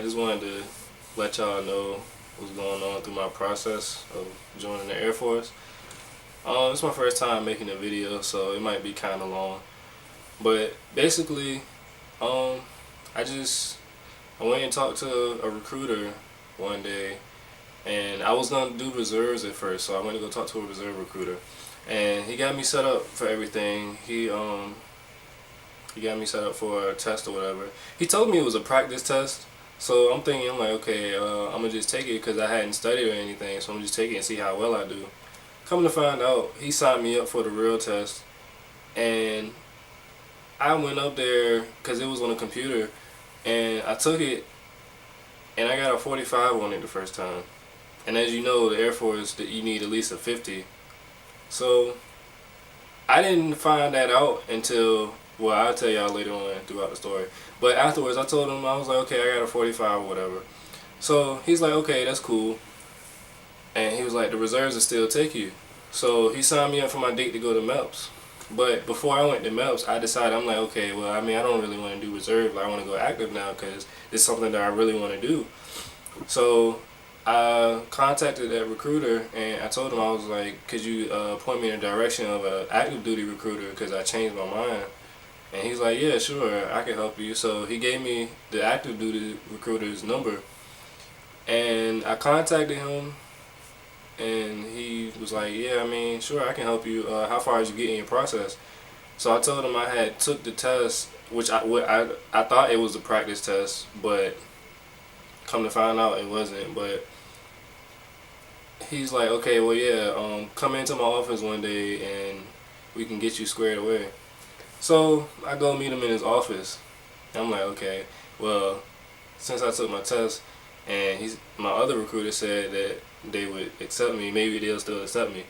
just wanted to let y'all know what's going on through my process of joining the Air Force. It's my first time making a video, so it might be kind of long. But basically, um, I went and talked to a recruiter one day, and I was gonna do reserves at first, so I went to go talk to a reserve recruiter, and he got me set up for everything. He got me set up for a test or whatever. He told me it was a practice test, so I'm like, okay, I'm gonna just take it because I hadn't studied or anything, so I'm gonna just take it and see how well I do. Come to find out, he signed me up for the real test, and I went up there because it was on a computer, and I took it, and I got a 45 on it the first time. And as you know, the Air Force, that you need at least a 50. So I didn't find that out until, well, I'll tell y'all later on throughout the story. But afterwards, I told him, I was like, okay, I got a 45 or whatever. So he's like, okay, that's cool. And he was like, the reserves will still take you. So he signed me up for my date to go to MEPS. But before I went to MEPS, I decided, I'm like, okay, well, I mean, I don't really want to do reserve. Like, I want to go active now because it's something that I really want to do. So I contacted that recruiter, and I told him, I was like, could you point me in the direction of an active duty recruiter because I changed my mind. And he's like, yeah, sure, I can help you. So he gave me the active duty recruiter's number, and I contacted him, and he was like, yeah, I mean, sure, I can help you. How far did you get in your process? So I told him I had took the test, which I thought it was a practice test, but come to find out it wasn't. But he's like, okay, well, yeah, come into my office one day and we can get you squared away. So I go meet him in his office. I'm like, okay, well, since I took my test and my other recruiter said that they would accept me, maybe they'll still accept me.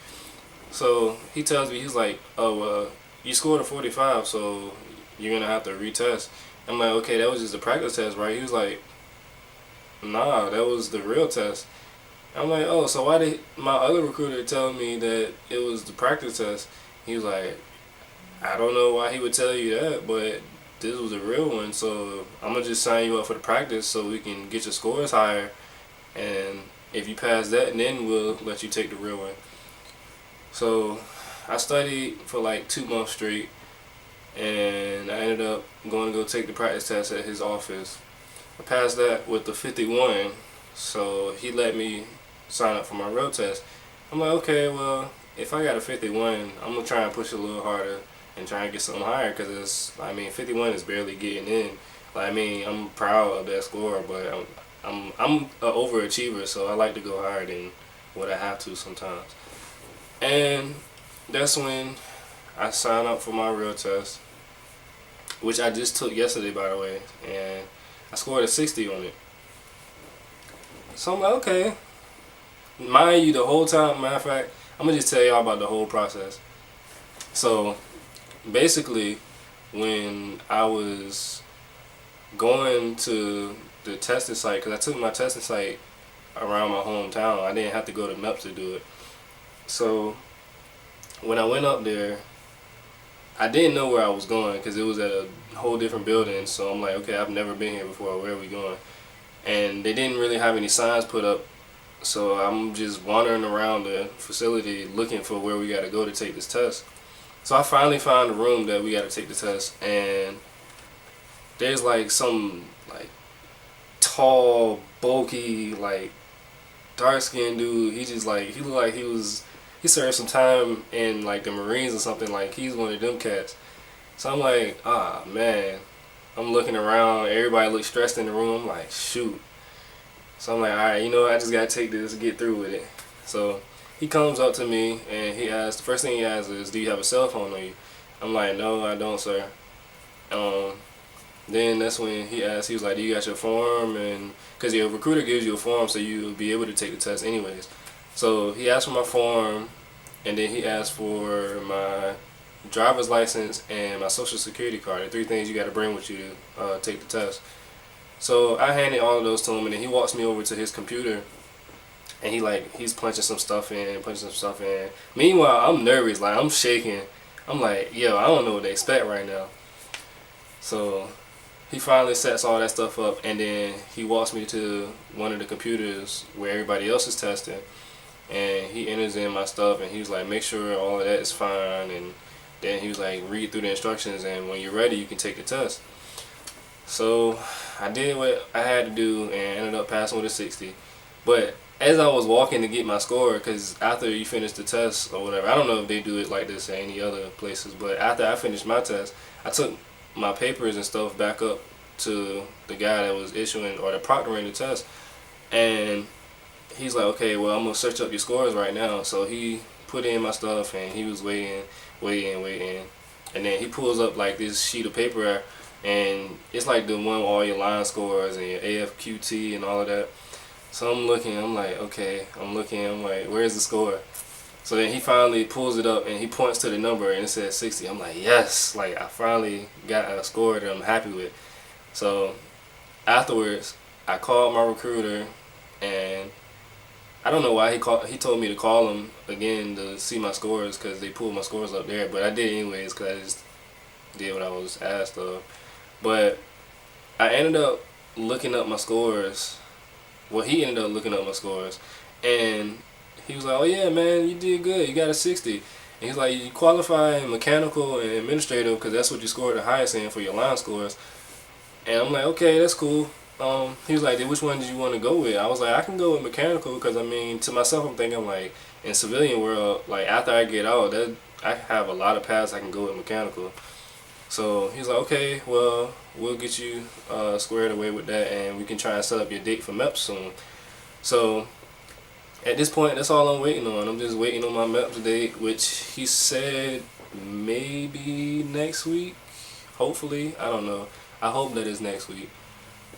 So he tells me, he's like, oh, you scored a 45, so you're going to have to retest. I'm like, okay, that was just a practice test, right? He was like, nah, that was the real test. I'm like, oh, so why did my other recruiter tell me that it was the practice test? He was like, I don't know why he would tell you that, but this was a real one, so I'm going to just sign you up for the practice so we can get your scores higher, and if you pass that, then we'll let you take the real one. So I studied for like 2 months straight, and I ended up going to go take the practice test at his office. I passed that with the 51, so he let me sign up for my real test. I'm like, okay, well, if I got a 51, I'm going to try and push it a little harder and try and get something higher, because I mean, 51 is barely getting in. Like, I mean, I'm proud of that score, but I'm an overachiever, so I like to go higher than what I have to sometimes. And that's when I signed up for my real test, which I just took yesterday, by the way, and I scored a 60 on it. So I'm like, okay. Mind you, the whole time, matter of fact, I'm going to just tell y'all about the whole process. So basically, when I was going to the testing site, because I took my testing site around my hometown, I didn't have to go to MEPS to do it. So when I went up there, I didn't know where I was going because it was at a whole different building. So I'm like, okay, I've never been here before. Where are we going? And they didn't really have any signs put up. So I'm just wandering around the facility looking for where we got to go to take this test. So I finally found the room that we got to take the test, and there's like some like tall, bulky, like dark-skinned dude. He looked like he served some time in like the Marines or something. Like, he's one of them cats. So I'm like, ah, man. I'm looking around. Everybody looks stressed in the room. I'm like, shoot. So I'm like, all right, you know, I just gotta take this and get through with it. So he comes up to me and the first thing he asks is, do you have a cell phone on you? I'm like, no, I don't, sir. Then that's when he was like, do you got your form? And because your recruiter gives you a form, so you'll be able to take the test anyways. So he asked for my form, and then he asked for my driver's license and my social security card. The 3 things you got to bring with you to take the test. So I handed all of those to him, and then he walks me over to his computer, and he's punching some stuff in. Meanwhile, I'm nervous, like I'm shaking. I'm like, yo, I don't know what they expect right now. So he finally sets all that stuff up, and then he walks me to one of the computers where everybody else is testing, and he enters in my stuff, and he was like, make sure all of that is fine, and then he was like, read through the instructions, and when you're ready you can take the test. So I did what I had to do and ended up passing with a 60. But as I was walking to get my score, because after you finish the test or whatever, I don't know if they do it like this at any other places, but after I finished my test, I took my papers and stuff back up to the guy that was issuing or the proctoring the test, and he's like, okay, well, I'm gonna search up your scores right now. So he put in my stuff, and he was waiting, and then he pulls up like this sheet of paper, and it's like the one with all your line scores and your AFQT and all of that. So I'm looking, I'm like, okay, I'm like, where's the score? So then he finally pulls it up and he points to the number and it says 60. I'm like, yes, like I finally got a score that I'm happy with. So afterwards, I called my recruiter, and I don't know why he told me to call him again to see my scores, because they pulled my scores up there, but I did anyways because I just did what I was asked of. But I ended up looking up my scores. Well, he ended up looking up my scores, and he was like, oh yeah, man, you did good, you got a 60. And he's like, you qualify in mechanical and administrative because that's what you scored the highest in for your line scores. And I'm like, okay, that's cool. He was like, which one did you want to go with? I was like, I can go with mechanical, because I mean, to myself, I'm thinking like, in civilian world, like after I get out, that I have a lot of paths I can go with mechanical. So he's like, okay, well, we'll get you squared away with that, and we can try and set up your date for MEPS soon. So at this point, that's all I'm waiting on. I'm just waiting on my MEPS date, which he said maybe next week, hopefully. I don't know. I hope that is next week.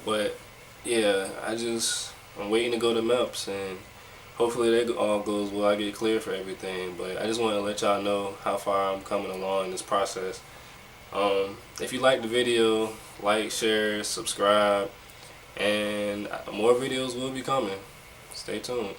But yeah, I'm waiting to go to MEPS, and hopefully that all goes well. I get cleared for everything. But I just want to let y'all know how far I'm coming along in this process. If you like the video, like, share, subscribe, and more videos will be coming. Stay tuned.